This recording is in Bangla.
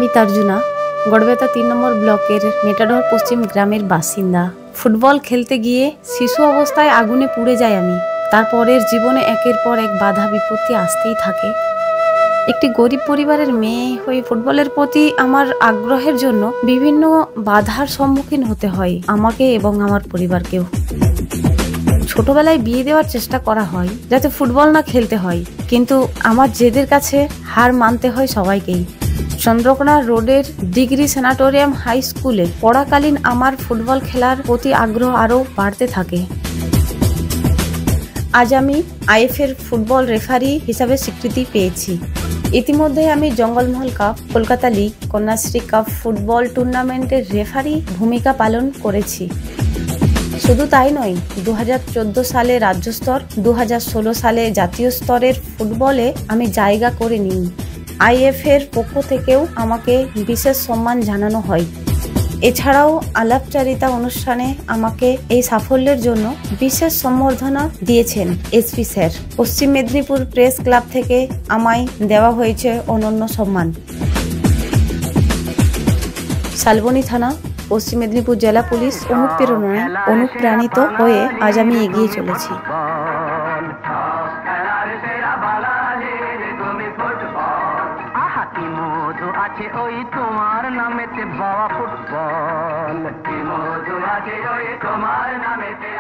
আমি তার্জুনা, গড়বেতা ৩ নম্বর ব্লকের মেটাডোর পশ্চিম গ্রামের বাসিন্দা। ফুটবল খেলতে গিয়ে শিশু অবস্থায় আগুনে পুড়ে যাই আমি। তারপরের জীবনে একের পর এক বাধা বিপত্তি আসতেই থাকে। একটি গরিব পরিবারের মেয়ে হয়ে ফুটবলের প্রতি আমার আগ্রহের জন্য বিভিন্ন বাধার সম্মুখীন হতে হয় আমাকে এবং আমার পরিবারকেও। ছোটবেলায় বিয়ে দেওয়ার চেষ্টা করা হয় যাতে ফুটবল না খেলতে হয়, কিন্তু আমার জেদের কাছে হার মানতে হয় সবাইকেই। চন্দ্রকোনা রোডের ডিগ্রি সেনাটোরিয়াম হাই স্কুলে পড়াকালীন আমার ফুটবল খেলার প্রতি আগ্রহ আরও বাড়তে থাকে। আজ আমি আইএফএর ফুটবল রেফারি হিসাবে স্বীকৃতি পেয়েছি। ইতিমধ্যে আমি Jangalmahal cup, Kolkata league, Kanyashree cup football টুর্নামেন্টের রেফারি ভূমিকা পালন করেছি। শুধু তাই নয়, 2014 সালে রাজ্য স্তর, 2016 সালে জাতীয় স্তরের ফুটবলে আমি জায়গা করে নিই। আইএফএর পক্ষ থেকেও আমাকে বিশেষ সম্মান জানানো হয়। এছাড়াও আলাপচারিতা অনুষ্ঠানে আমাকে এই সাফল্যের জন্য বিশেষ সম্বর্ধনা দিয়েছেন এসপি স্যার। পশ্চিম মেদিনীপুর প্রেস ক্লাব থেকে আমায় দেওয়া হয়েছে অনন্য সম্মান। শালবনী থানা, পশ্চিম মেদিনীপুর জেলা পুলিশ অনুপ্রেরণায় অনুপ্রাণিত হয়ে আজ আমি এগিয়ে চলেছি। আছে ওই তোমার নামেতে বাবা ফুটবল, কি মধু আছে ওই তোমার নামেতে।